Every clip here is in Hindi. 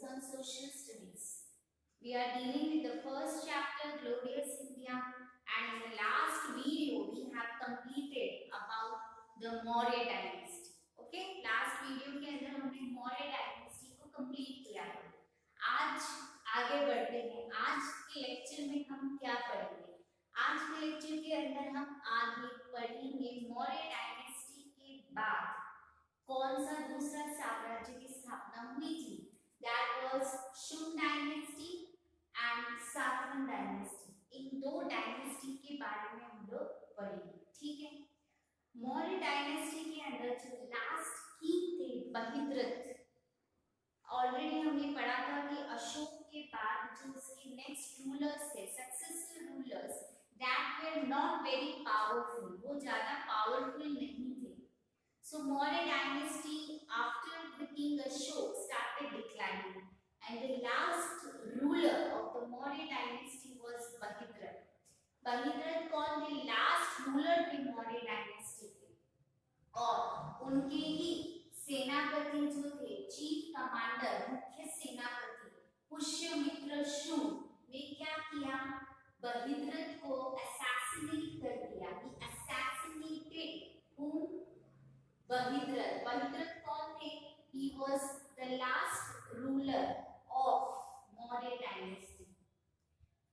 is on social studies. We are dealing with the first chapter, Glorious India, and in the last video we have completed about the Maurya dynasty. Okay, last video के अंदर हमने Maurya dynasty को complete किया है. आज आगे बढ़ते हैं. आज के लेक्चर में हम क्या पढ़ेंगे? आज के लेक्चर के अंदर हम आगे पढ़ेंगे मौर्य डायनेस्टी के बाद कौन सा दूसरा साम्राज्य की स्थापना हुई थी. That was Shunga dynasty and Satavahana dynasty. इन दो डायनेस्टी के बारे में हम लोग पढ़ेंगे. ठीक है. मौर्य डायनेस्टी के अंदर जो लास्ट किंग थे बहिद्रथ, ऑलरेडी हमने पढ़ा था कि अशोक के बाद जो उसके नेक्स्ट रूलर्स थे, successive rulers, that were not very powerful. वो ज्यादा पावरफुल नहीं थे. So Maurya dynasty after the king Ashok started declining, and the last ruler of the Maurya dynasty was Bahidrath. Bahidrath कौन थे? लास्ट रूलर थे मौर्य डायनेस्टी के, और उनके ही सेनापति जो थे, चीफ कमांडर, मुख्य सेनापति पुष्यमित्र शुंग ने क्या किया? बहिद्रथ को असैसिनेट कर दिया. He assassinated whom? Bahidrat. Bahidrat कौन थे? He was the last ruler of Maurya dynasty.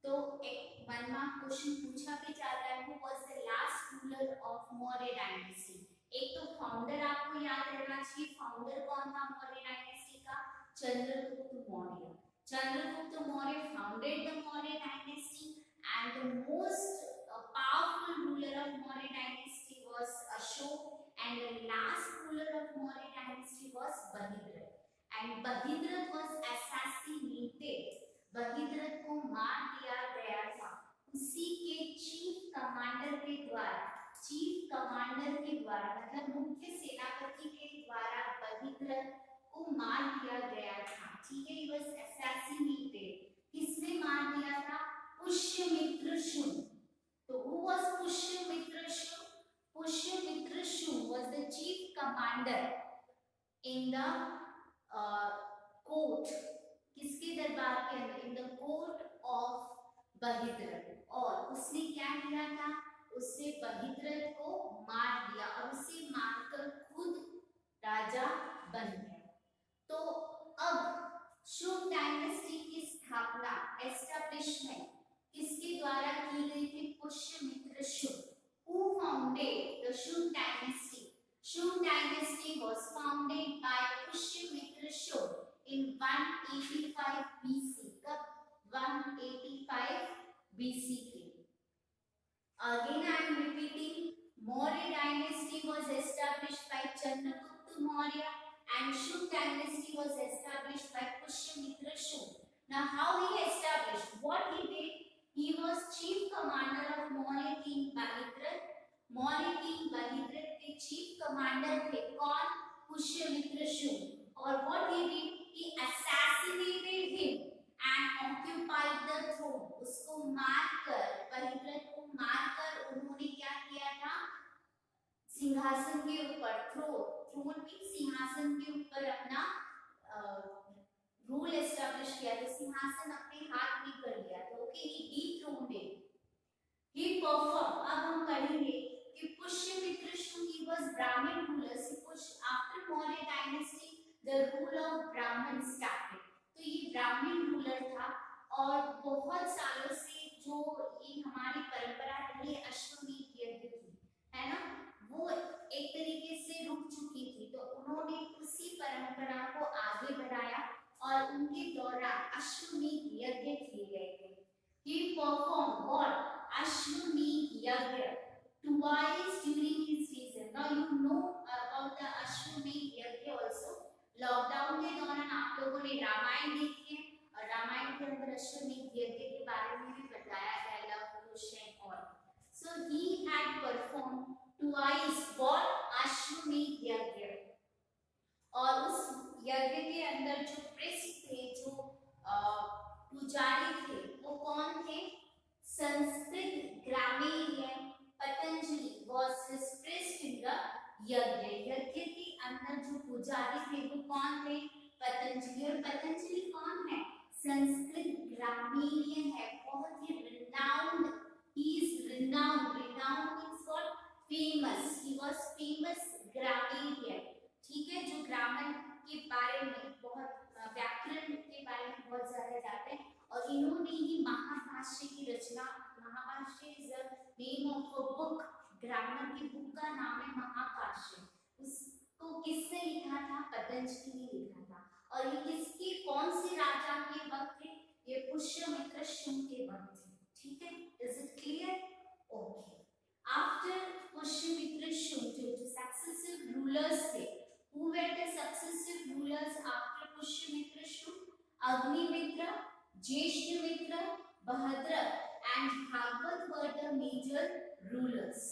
तो एक वन मार्क क्वेश्चन पूछा भी जाता है, who was the last ruler of Maurya dynasty? एक तो फाउंडर आपको याद रहना चाहिए. फाउंडर कौन था मौर्य डायनेस्टी का? Chandragupta Maurya. Chandragupta Maurya founded the Maurya dynasty, and the most powerful ruler of Maurya dynasty was Ashok, and the last ruler of Maurya dynasty was Bahidrath. And Bahidrath was assassinated. Bahidrath को मार दिया गया था उसी के चीफ कमांडर के द्वारा. चीफ कमांडर के द्वारा मतलब मुख्य सेनापति के द्वारा बहिद्रथ को मार दिया गया था. ठीक है. He was assassinated. किसने मार दिया था? पुष्यमित्र शुंग. तो who was Pushyamitra Shunga? Pushyamitra Shunga was the chief commander in the court. किसके दरबार के अंदर? In the court of बहिद्रथ. और उसने क्या किया था? उसने बहिद्रथ को मार दिया और उसे मारकर खुद राजा बन गया. तो अब शुंग डायनेस्टी की स्थापना, एस्टैब्लिशमेंट किसके द्वारा की गई थी? Pushyamitra Shunga. Who founded the Shung dynasty? Shung dynasty was founded by Pushyamitra Shung in 185 BC. कब? 185 BC के. Again I am repeating, Maurya dynasty was established by Chandragupta Maurya and Shung dynasty was established by Pushyamitra Shung. Now how he established? What he did? He was chief commander of Maurya king Bahidrath. Maurya king Bahidrath के chief commander थे कौन? पुष्यमित्र शुंग. और what he did? He assassinated him and occupied the throne. उसको मारकर, Bahidrath को मारकर उन्होंने क्या किया था? सिंहासन के ऊपर, थ्रोन में सिंहासन के ऊपर अपना रूल एस्टैब्लिश किया. तो सिंहासन अपने हाथ में कर लिया. तो okay, he dethroned him. He performed. अब हम पढ़ेंगे कि Pushyamitra Shunga he was Brahmin ruler. After Maurya dynasty, the rule of Brahmin started. तो ये ब्राह्मण रूलर था और बहुत सालों से जो ये हमारी परंपरा रही है अश्वमेध यज्ञ की, है ना, वो एक तरीके से रुक चुकी थी. तो उन्होंने उसी परंपरा को आगे बढ़ाया और उनके दौरान अश्वमेध यज्ञ किए गए थे. He performed what? Ashwamedh Yajna twice during his reign. Now you know about the Ashwamedh Yajna also. Lockdown के दौरान आप लोगों ने रामायण देखी है और रामायण के अंदर अश्वमेध यज्ञ के बारे में भी बताया गया, love Kush and all. So he had performed twice what? अश्वमेध यज्ञ. और उस यज्ञ के अंदर जो प्रीस्ट थे, जो पुजारी थे, वो कौन थे? Sanskrit grammarian Patanjali was his priest in the यज्ञ. यज्ञ के अंदर जो पुजारी थे वो कौन थे? पतंजलि। और पतंजलि कौन है? संस्कृत ग्रामीण है, बहुत ही renowned, he is renowned, renowned means what? Famous, he was famous grammarian, ठीक है, जो ग्रामर के बारे में बहुत व्याकरण के बारे में बहुत ज्यादा जानते हैं। और इन्होंने ही महाभाष्य की रचना, Mahabhashya is the name of a book, grammar की बुक का नाम है महाभाष्य। उसको किसने लिखा था? पतंजलि ने लिखा था। और ये किसके, कौन से राजा के वक्त थे? ये पुष्यमित्र शुंग के वक्त थे, ठीक है। Is it clear? Okay. After Pushyamitra Shunga, जो सक्सेसिव रूलर्स थे, who were the successive rulers after Pushyamitra Shunga? Agnimitra, Jyeshthamitra, Bhadraka and Bhagavata were the major rulers।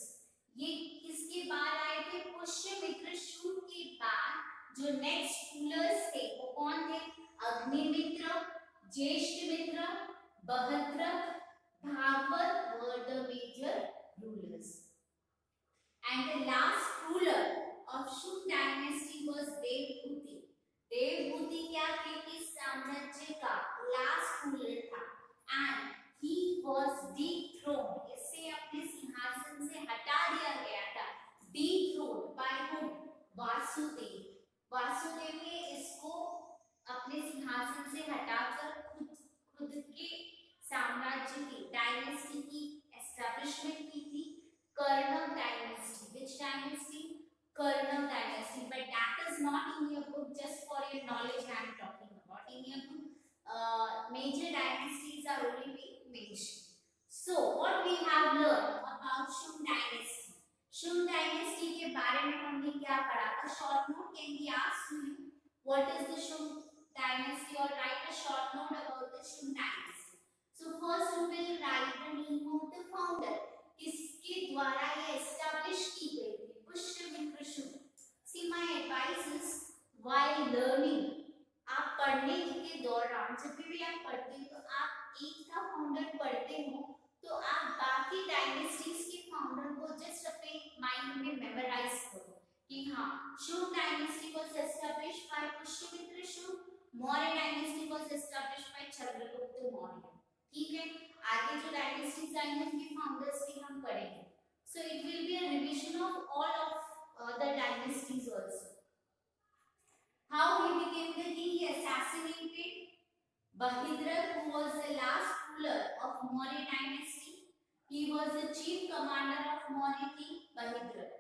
ये किसके बाद आए थे? पुष्यमित्र शुंग के बाद जो नेक्स्ट रूलर्स थे वो कौन थे? Agnimitra, Jyeshthamitra, बहद्रक, Bhagavat were the major rulers। And the last ruler of Shung dynasty was Devbhuti। Devabhuti क्या थे? इस साम्राज्य का लास्ट रूलर था। एंड ही वाज dethroned, इसे अपने सिंहासन से हटा दिया गया था। dethroned by whom? Vasudev. Vasudev ने इसको अपने सिंहासन से हटाकर खुद के साम्राज्य की, डायनेस्टी की एस्टैब्लिशमेंट की थी। Karnav dynasty. Which dynasty? Karna dynasty, but that is not in your book. Just for your knowledge, I am talking about. In your book, major dynasties are only being mentioned. So, what we have learned about Shung dynasty? Shung dynasty के बारे में हमने क्या पढ़ा? A short note can be asked to you. What is the Shung dynasty? Or write a short note about the Shung dynasty. So, first we will write the name of the founder. किसके द्वारा ये establish की गई थी? Pushyamitra Shunga. See, my advice is while learning, आप पढ़ने के दौरान जब भी आप पढ़ते हो तो आप एक का फाउंडर पढ़ते हो तो आप बाकी डायनेस्टीज के फाउंडर को जस्ट अपने माइंड में मेमोराइज करो कि हाँ, Shunga dynasty was established bye Pushyamitra Shunga, Maurya dynasty was established bye Chandragupta Maurya. ठीक है, आगे जो डायनेस्टीज आई हैं उनके फाउंडर्स भी हम पढ़ेंगे। So it will be a revision of all of the dynasties also. How he became the king? He assassinated Bahidrat, who was the last ruler of Maurya dynasty. He was the chief commander of Maurya king Bahidrat.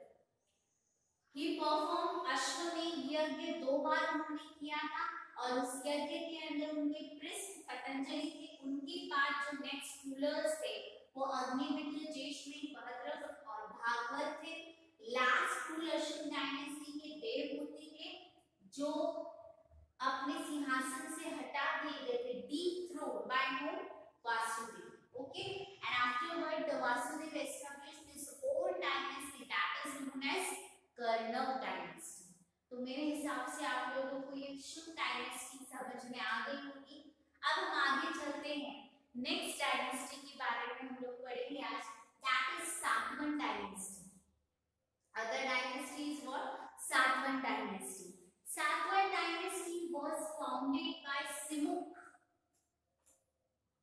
He performed अश्वमेध यज्ञ 2 बार उन्होंने किया था और उस यज्ञ के अंदर उनके पृष्ठ पतंजलि थे। उनके बाद जो नेक्स्ट रूलर्स थे वो अग्निमित्र, ज्येष्ठमित्र, बहद्रक और भागवत थे। लास्ट रूलर शुंग डायनेस्टी के देवभूति थे जो अपने सिंहासन से हटा दिए गए थे, dethroned by whom? Vasudev. Okay, and afterward the Vasudev established this whole dynasty that is known as Karnav dynasty. तो मेरे हिसाब से आप लोगों को ये शुंग डायनेस्टी समझ में आ गई होगी। अब हम आगे चलते हैं, नेक्स्ट डायनेस्टी के बारे में हम लोग पढ़ेंगे आज, that is Satavahana dynasty. Other dynasty is what? Satavahana dynasty. Satavahana dynasty was founded by Simuka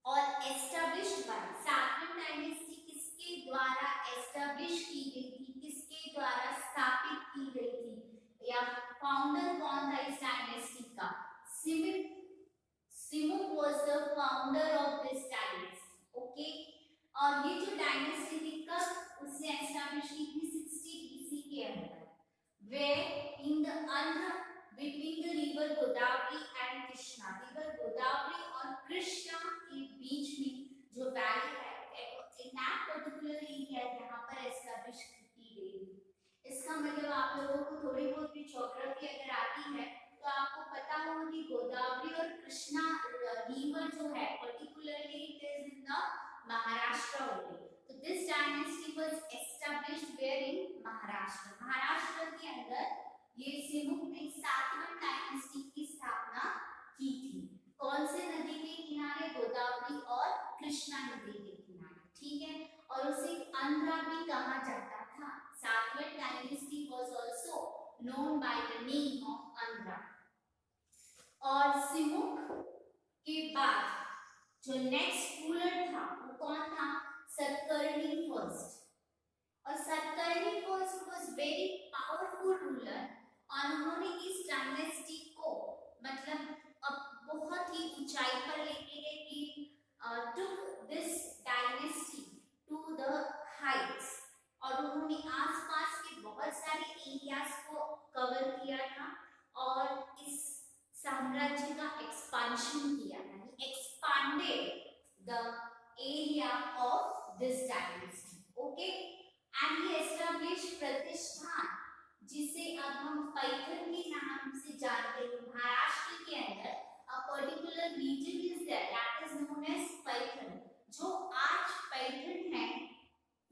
और एस्टैब्लिश्ड बाय। सातवाहन डायनेस्टी किसके द्वारा एस्टैब्लिश की गई थी, किसके द्वारा स्थापित की गई थी, या फाउंडर कौन था इस डायनेस्टी का? Simuk. Simuk was the founder of this dynasty. Okay, और ये जो डायनेस्टी थी कब उसने एस्टैब्लिश की थी? 60 BC के अंदर, where in the Andhra between the river Godavari and Krishna. River Godavari और कृष्णा के बीच में जो वैली है, इन दैट पर्टिकुलर एरिया जहां पर एस्टैब्लिश की गई। इसका मतलब आप लोगों को थोड़ी बहुत भी ज्योग्राफी अगर आती है तो आपको पता होगा कि गोदावरी और कृष्णा रिवर जो है particularly it is in the Maharashtra only. तो this dynasty was established where in Maharashtra. Maharashtra के अंदर ये सिमुक ने सातवाहन डायनेस्टी की स्थापना की थी। कौन से नदी के किनारे? गोदावरी और कृष्णा नदी के किनारे। ठीक है, और उसे आंध्रा भी कहा जाता था। Satavahana dynasty was also known by the name of Andhra। और सिमुक के बाद जो नेक्स्ट रूलर था वो कौन था? सतकर्णी फर्स्ट। और Satakarni first was very powerful ruler और उन्होंने इस डायनेस्टी को मतलब अब बहुत ही ऊंचाई पर लेके गए कि took this dynasty to the heights और उन्होंने आसपास के बहुत सारे एरियाज को कवर किया था और इस साम्राज्य का एक्सपांशन किया था, expanded the area of this dynasty, okay, and he established प्रतिष्ठान जिसे अब हम पैठण के नाम से जानते हैं। महाराष्ट्र के अंदर a particular region is there that is known as Paithan. जो आज पैठण है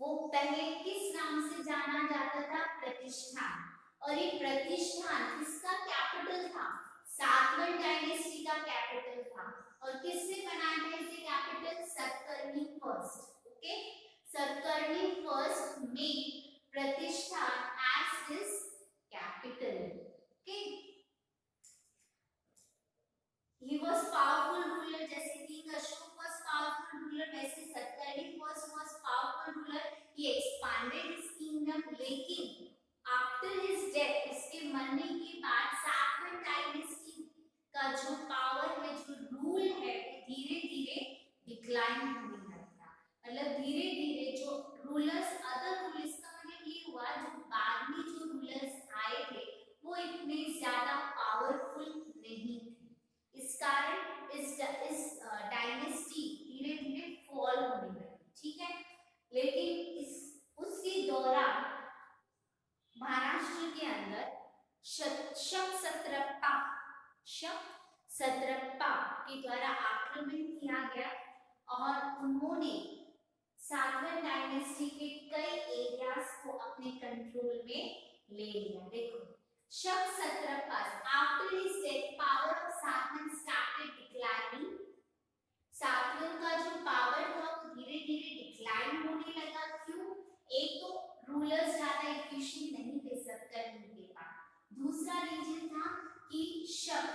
वो पहले किस नाम से जाना जाता था? प्रतिष्ठान। और ये प्रतिष्ठान किसका कैपिटल था? सातवाहन डायनेस्टी का कैपिटल था। और किसने बनाया था इसे capital? Satakarni first. Okay, Satakarni first made प्रतिष्ठान as his capital. Okay, he was powerful ruler जैसे king Ashok was powerful ruler, वैसे Satakarni first was powerful ruler. He expanded his kingdom, लेकिन after his death, उसके मरने के बाद सातवाहन डायनेस्टी का जो पावर है, जो रूल है, वो धीरे धीरे डिक्लाइन होने लगता। मतलब धीरे धीरे जो रूलर्स, अदर रूलर्स का मतलब ये हुआ जो बाद में जो रूलर्स आए थे वो इतने ज्यादा पावरफुल नहीं थे। इस कारण इस डायनेस्टी धीरे धीरे फॉल होने लगी, ठीक है। लेकिन इस उसके दौरान महाराष्ट्र के अंदर शक सत्रप्पा के द्वारा आक्रमण किया गया और उन्होंने सातवाहन डायनेस्टी के कई एरियाज को अपने कंट्रोल में ले लिया। देखो, Shaka satrap after his death power of Satavahana started declining. Satavahana का जो पावर था वो धीरे धीरे डिक्लाइन होने लगा। क्यों? एक तो रूलर्स ज्यादा एफिशिएंट नहीं थे सतकर्णी के पास। दूसरा रीजन था कि शक,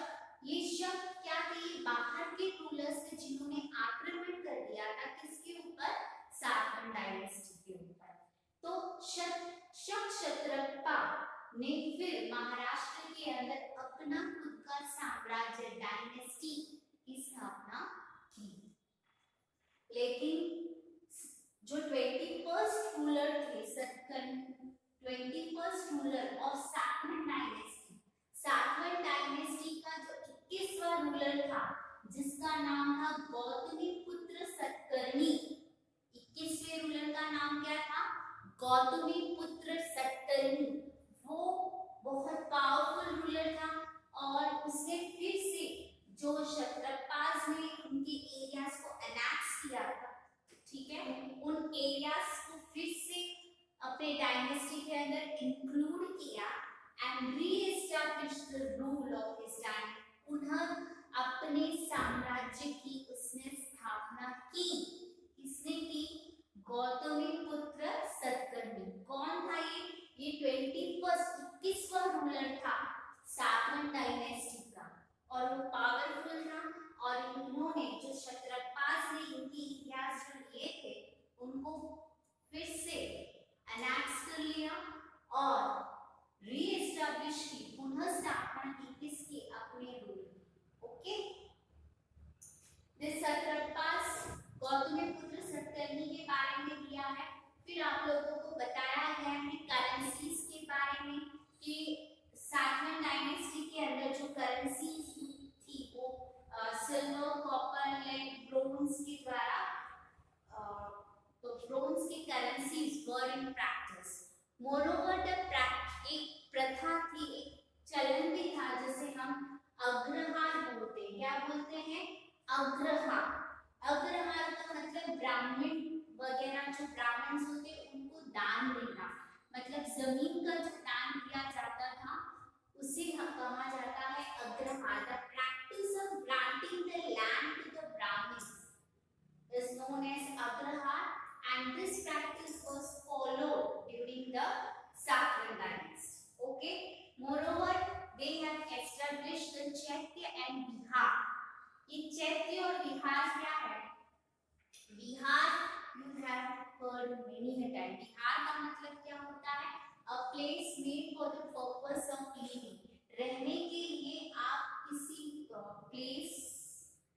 ये शक क्या थे? ये बाहर के रूलर्स थे जिन्होंने आक्रमण कर दिया था किसके ऊपर? सातवाहन डायनेस्टी के ऊपर। तो शक सत्रप्पा ने फिर महाराष्ट्र के अंदर अपना खुद का साम्राज्य डायनेस्टी की स्थापना की। लेकिन जो 21st रूलर थे Satakarni, 21st ruler of Satavahana dynasty, Satavahana dynasty का जो 21वां रूलर था जिसका नाम था गौतमीपुत्र सतकर्णी। 21वें रूलर का नाम क्या था? गौतमीपुत्र सतकर्णी। वो बहुत पावरफुल रूलर था और उसने फिर से जो क्षत्रपास ने उनके एरियाज को अनेक्स किया था, ठीक है, उन एरियाज को फिर से अपने डायनेस्टी के अंदर इंक्लूड किया and reestablish the rule of his dynasty. पुनः अपने साम्राज्य की उसने स्थापना की। किसने की? गौतमीपुत्र सतकर्णी। कौन था ये? ये 21वां रूलर था सातवाहन डायनेस्टी का और वो पावरफुल था और इन्होंने जो क्षत्रपास ने इनकी इतिहास जो लिए थे उनको फिर से अनेक्स कर लिया और रीएस्टैब्लिश की, पुनः स्थापना की किसकी? अपने rule. Okay, this satraps Gautamiputra Satakarni के बारे में दिया है। फिर आप लोगों को बताया गया है करेंसीज के बारे में कि सातवाहन डायनेस्टी के अंदर जो करेंसीज थी वो सिल्वर, कॉपर, लेड, ब्रोंज के द्वारा तो ब्रोंज की currencies were in practice. Moreover the एक प्रथा थी, एक चलन भी था जिसे हम अग्रहार बोलते हैं। क्या बोलते हैं? अग्रहार। अग्रहार का मतलब ब्राह्मण वगैरह जो ब्राह्मण होते उनको दान देना, मतलब जमीन का जो दान दिया जाता था उसे कहा जाता है agrahara. The practice of granting the land to the Brahmans is known as agrahar and this practice was followed during the Satavahan dynasty. Okay, moreover they have established the Chaitya and and Bihar. ये चैत्य और बिहार क्या है? Bihar you have heard many a time. Bihar का मतलब क्या होता है? A place made for the purpose of living. रहने के लिए आप किसी प्लेस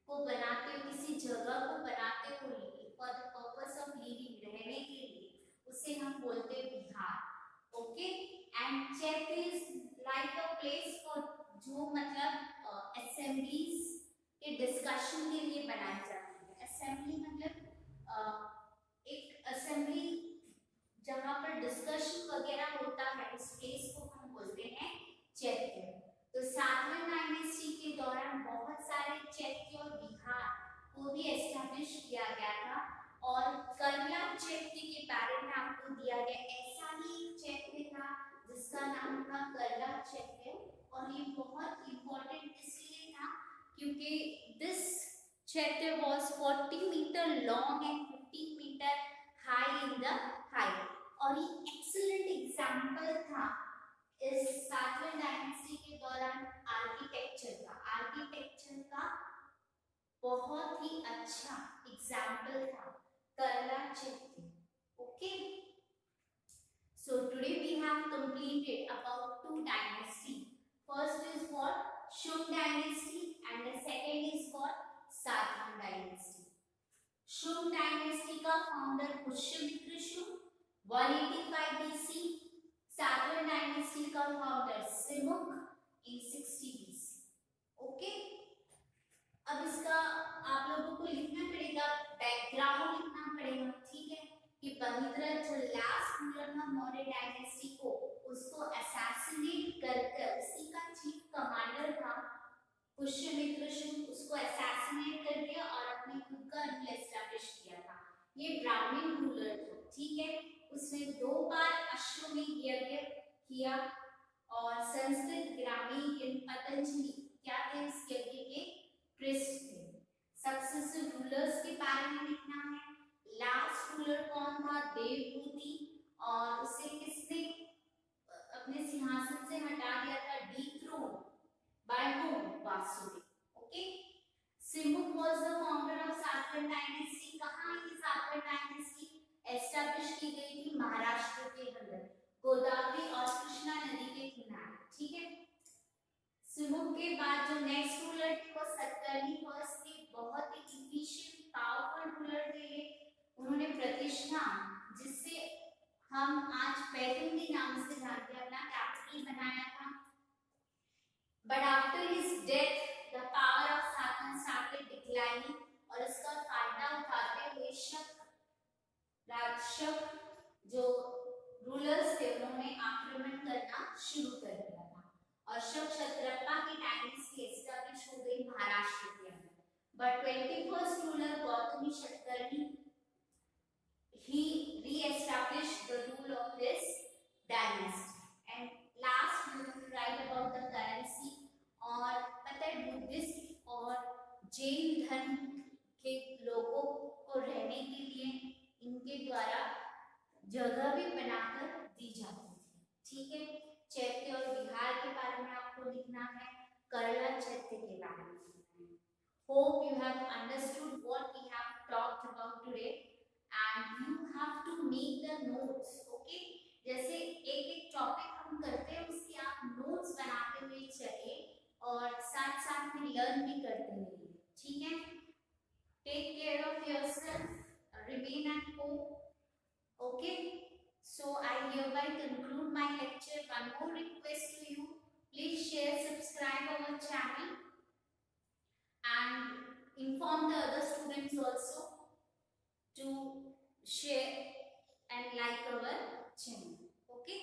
को बनाते हो, किसी जगह को बनाते हो for the purpose of living, रहने के लिए, उसे हम बोलते हैं बिहार। ओके, एंड चैत्य is like a place for, जो मतलब असेंबलीज के डिस्कशन के लिए बनाई जाती है। असेंबली मतलब एक असेंबली जहाँ पर डिस्कशन वगैरह होता है, उस प्लेस को हम बोलते हैं चैत्य। तो सातवां डायनेस्टी के दौरान बहुत सारे चैत्य और बिहार को भी एस्टैब्लिश किया गया था, और करला चैत्य के बारे में आपको दिया गया। ऐसा ही एक चैत्य था जिसका नाम था करला चैत्य, और ये बहुत इंपॉर्टेंट इसलिए था क्योंकि this chaitya was 40 metre long and 15 metre high in the height, और ये एक्सीलेंट एग्जाम्पल था इस सातवें डायनेस्टी के दौरान आर्किटेक्चर का बहुत ही अच्छा एग्जाम्पल था करला चैत्य। Okay, so today we have completed about two dynasty. First is what? Shung dynasty, and the second is what? सातवां डायनेस्टी। शुंग डायनेस्टी का फाउंडर पुष्यमित्र शुंग 185 BC, सातवां डायनेस्टी का फाउंडर सिमुक इन 60 BC। ओके, अब इसका आप लोगों को लिखना पड़ेगा, बैकग्राउंड लिखना पड़ेगा, ठीक है, कि भगीरथ जो लास्ट रूलर था मौर्य डायनेस्टी को, उसको असैसिनेट कर उसी का चीफ कमांडर था पुष्यमित्र शुंग, उसको असैसिनेट कर दिया और अपने खुद का रूल एस्टैब्लिश किया था। ये ब्राह्मण रूलर था, ठीक है, उसने 2 बार अश्वमेध यज्ञ किया, और संस्कृत ग्रामीण पतंजलि क्या थे उस यज्ञ के पृष्ठ थे। सक्सेसिव रूलर्स के बारे में लिखना है। लास्ट रूलर कौन था? देवभूति, और उसे किसने अपने सिंहासन से हटा दिया था? Dethrone by whom? Vasudeva. Okay. Simuk was the founder of Satvan dynasty. कहाँ ये सातवां डायनेस्टी एस्टैब्लिश की गई थी? महाराष्ट्र के अंदर, गोदावरी और कृष्णा नदी के किनारे, ठीक है। सिमुक के बाद जो नेक्स्ट रूलर थे वो सतकर्णी फर्स्ट थे, बहुत ही इफिशिएंट पावरफुल रूलर थे। उन्होंने प्रतिष्ठा, जिससे हम आज पैगंबरी नाम से जानते हैं, अपना कैपिटल बनाया था। But after his death, the power of Satan started declining, और इसका फायदा उठाते हुए शक जो रूलर्स थे उन्होंने आक्रमण करना शुरू कर दिया था, और शक क्षत्रपा की डायनेस्टी एस्टैब्लिश हो गई महाराष्ट्र के अंदर। But 21st ruler Gautami Satakarni, he re-established the rule of this dynasty. And last we will write about the currency, और पता है बुद्धिस्ट और जैन धर्म के लोगों को रहने के लिए इनके द्वारा जगह भी बनाकर दी जाती थी, ठीक है। चैत्य और बिहार के बारे में आपको लिखना है, करला चैत्य के बारे में लिखना है। Hope you have understood what we have talked about today, and you have to make the notes. Okay, जैसे एक टॉपिक हम करते हैं उसके आप नोट्स बनाते हुए चलिए, और साथ साथ में लर्न भी करते रहिए, ठीक है। Take care of yourself, remain at home. Okay, so I hereby conclude my lecture. One more request to you, please share, subscribe our channel, and inform the other students also to share and like our channel. Okay.